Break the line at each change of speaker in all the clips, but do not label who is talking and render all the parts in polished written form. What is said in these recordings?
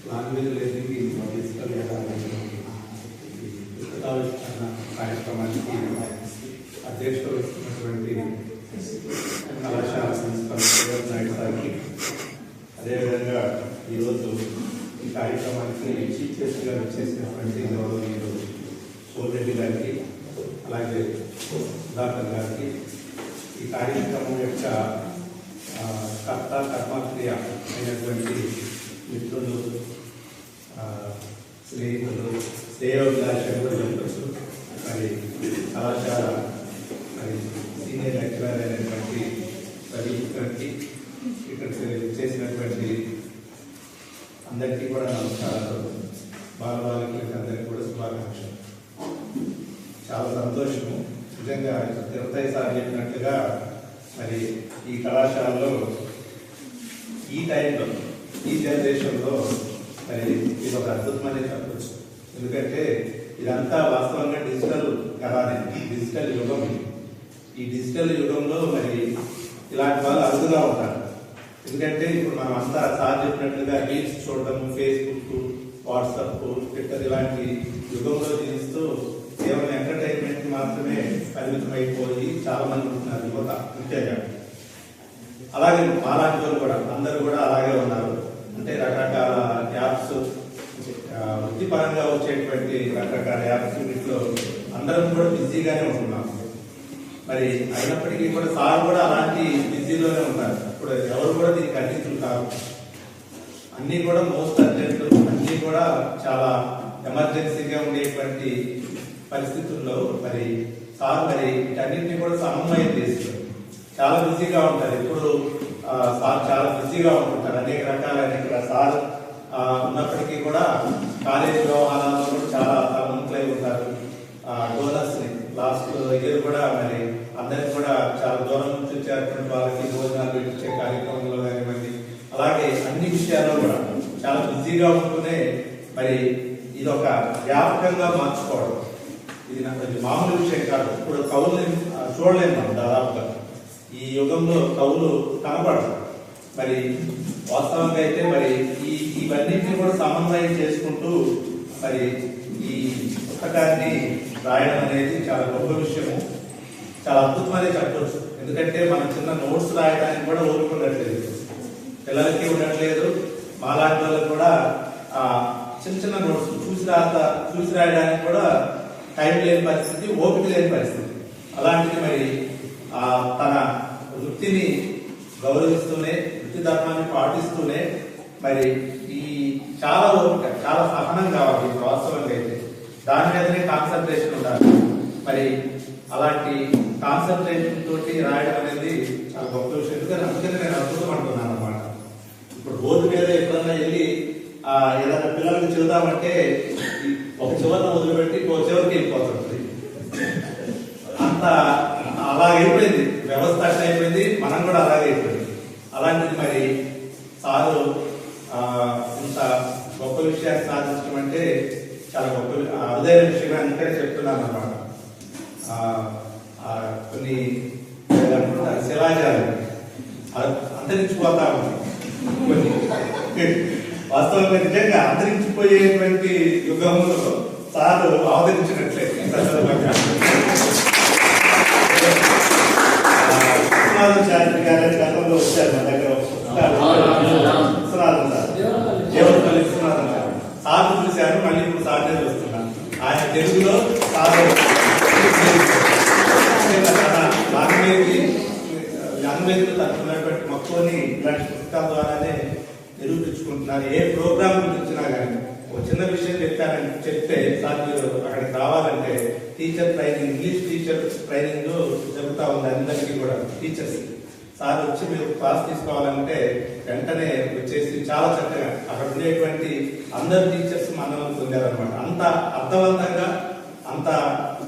Language learning in digital పుస్తకావిష్కరణ కార్యక్రమానికి అధ్యక్షుడు వస్తున్నటువంటి కళాశాల ప్రిన్సిపల్ నాయుడు సార్కి, అదేవిధంగా ఈరోజు ఈ కార్యక్రమానికి చీఫ్ గెస్ట్గా వచ్చేసినటువంటి గౌరవనీయులు సోమిరెడ్డి గారికి, అలాగే సుధాకర్ గారికి, ఈ కార్యక్రమం యొక్క కర్త కర్మక్రియ అయినటువంటి మిత్రులు, స్నేహితులు, శ్రేయోభిలాషులు చెప్పచ్చు, మరి కళాశాల మరి సీనియర్ లెక్చరర్ అయినటువంటి ప్రదీప్ గారికి, ఇక్కడ చేసినటువంటి అందరికీ కూడా నమస్కారాలు. బాలబాలికలకి అందరికీ కూడా శుభాకాంక్షలు. చాలా సంతోషము. నిజంగా తిరుపతి సార్ చెప్పినట్టుగా మరి ఈ కళాశాలలో ఈ టైంలో, ఈ జనరేషన్లో మరి ఇది ఒక అద్భుతమని చెప్పచ్చు. ఎందుకంటే ఇదంతా వాస్తవంగా డిజిటల్ కళానే, డిజిటల్ యుగం. ఈ డిజిటల్ యుగంలో మరి ఇలాంటి వాళ్ళు అరుదుగా ఉంటారు. ఎందుకంటే ఇప్పుడు మనం అంతా సార్ చెప్పినట్లుగా రీల్స్ చూడడం, ఫేస్బుక్, వాట్సాప్, ట్విట్టర్ ఇలాంటి యుగంలో జీవిస్తూ కేవలం ఎంటర్టైన్మెంట్ మాత్రమే పరిమితం అయిపోయి చాలా మంది ఉంటున్నారు యువత ముఖ్యంగా. అలాగే మాలాంటి వాళ్ళు కూడా అందరూ కూడా అలాగే ఉన్నారు. అంటే రకరకాల యాప్స్, వృత్తిపరంగా వచ్చేటువంటి రకరకాల యాప్స్ వీటిలో అందరం కూడా బిజీగానే ఉంటున్నాం. మరి అయినప్పటికీ కూడా సార్ కూడా అలాంటి బిజీలోనే ఉన్నారు. ఇప్పుడు ఎవరు కూడా దీనికి అతిథులు కాదు. అన్నీ కూడా మోస్ట్ అర్జెంట్, అన్నీ కూడా చాలా ఎమర్జెన్సీగా ఉండేటువంటి పరిస్థితుల్లో మరి సార్ మరి వీటన్నింటినీ కూడా సమన్వయం చేస్తారు. చాలా బిజీగా ఉంటారు. ఇప్పుడు సార్ చాలా బిజీగా ఉంటుంటారు. అనేక రకాలైన ఇక్కడ సార్ ఉన్నప్పటికీ కూడా కాలేజీ వ్యవహారాల్లో కూడా చాలా తలమునకలై ఉంటారు. డోనర్స్ ని లాస్ట్ ఇయర్ కూడా మరి అందరికి కూడా చాలా దూరం నుంచి వచ్చేటువంటి వాళ్ళకి భోజనాలు పెట్టించే కార్యక్రమంలో కానివ్వండి, అలాగే అన్ని విషయాల్లో కూడా చాలా బిజీగా ఉంటూనే మరి ఇది ఒక వ్యాపకంగా మార్చుకోవడం, ఇది నాకు మామూలు విషయం కాదు. ఇప్పుడు కవుల్ని చూడలేము మనం దాదాపుగా. ఈ యుగంలో కవులు కనపడరు. మరి వాస్తవంగా అయితే మరి ఇవన్నింటినీ కూడా సమన్వయం చేసుకుంటూ మరి ఈ పుస్తకాన్ని రాయడం అనేది చాలా గొప్ప విషయము, చాలా అద్భుతమనే చెప్పవచ్చు. ఎందుకంటే మనం చిన్న నోట్స్ రాయడానికి కూడా ఓపిక ఉండట్లేదు, పిల్లలకి ఉండట్లేదు, మాలాంటి వాళ్ళకి కూడా చిన్న చిన్న నోట్స్ చూసి రాయడానికి కూడా టైం లేని పరిస్థితి, ఓపిక లేని పరిస్థితి. అలాంటిది మరి తన వృత్తిని గౌరవిస్తూనే, వృత్తి ధర్మాన్ని పాటిస్తూనే మరి ఈ చాలా ఓపిక, చాలా సహనం కావాలి. వాస్తవంగా అయితే దాని మీదనే కాన్సన్ట్రేషన్ ఉండాలి. మరి అలాంటి కాన్సన్ట్రేషన్ తోటి రాయడం అనేది చాలా గొప్ప విషయం. ఎందుకంటే అందుకని నేను అద్భుతం అంటున్నాను అనమాట. ఇప్పుడు బోర్డు మీద ఎప్పుడన్నా వెళ్ళి ఏదైనా పిల్లలకు చూద్దామంటే ఒక చివరిని వదిలిపెట్టి ఒక చివరికి వెళ్ళిపోతుంది. అంత అలా అయిపోయింది వ్యవస్థ, అట్లా అయిపోయింది, మనం కూడా అలాగే అయిపోయింది. అలాంటిది మరి సారు ఇంత గొప్ప విషయాన్ని సాధించడం అంటే చాలా గొప్ప అరుదైన విషయం. అందుకనే చెప్తున్నాను అన్నమాట. కొన్ని శిలాజాలు అంతరించిపోతా ఉన్నాయి. కొన్ని వాస్తవంగా నిజంగా అంతరించిపోయేటువంటి యుగంలో సారు అవతరించినట్లే. శాస్త్రి గారి గతంలో వచ్చారు మన దగ్గర Viswanathan sir, Jeevanapalli Viswanathan sir. Sir చూశారు, మళ్ళీ ఇప్పుడు సార్ దగ్గర వస్తున్నాను. ఆయన తెలుగులో సార్ లాంగ్వేజ్ తనకున్నటువంటి మక్కువని ఇలాంటి పుస్తకాల ద్వారానే నిరూపించుకుంటున్నారు. ఏ ప్రోగ్రామ్ గురించినా కానీ ఒక చిన్న విషయం చెప్తే సార్ మీరు అక్కడికి రావాలంటే teacher training, English teacher training జరుగుతూ ఉంది అందరికీ కూడా. టీచర్స్ సార్ వచ్చి మీరు క్లాస్ తీసుకోవాలంటే వెంటనే వచ్చేసి చాలా చక్కగా అక్కడ ఉండేటువంటి అందరు టీచర్స్ మన్ననలు పొందారనమాట. అంత అర్థవంతంగా, అంత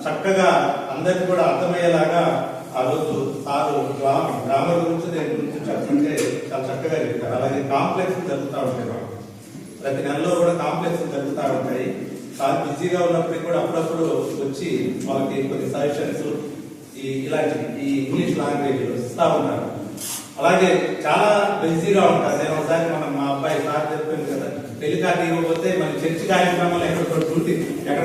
చక్కగా అందరికి కూడా అర్థమయ్యేలాగా ఆ రోజు సారు గ్రామర్ గురించి దేని గురించి చెప్పంటే చాలా చక్కగా చెప్తారు. అలాగే కాంప్లెక్స్ జరుగుతూ ఉంటాయి. ప్రతి నెలలో కూడా కాంప్లెక్స్ జరుగుతూ ఉంటాయి. సార్ బిజీగా ఉన్నప్పటికీ కూడా అప్పుడప్పుడు వచ్చి వాళ్ళకి కొన్ని సజెషన్స్ ఇలాంటి ఈ ఇంగ్లీష్ లాంగ్వేజ్ ఇస్తా ఉంటారు. అలాగే చాలా బిజీగా ఉంటారు. నేను ఒకసారి మా అబ్బాయి సార్ చెప్పింది కదా, పెళ్లి కార్డు ఇవ్వకపోతే మరి చర్చి కార్యక్రమాలు ఎక్కడ డ్యూటీ ఎక్కడ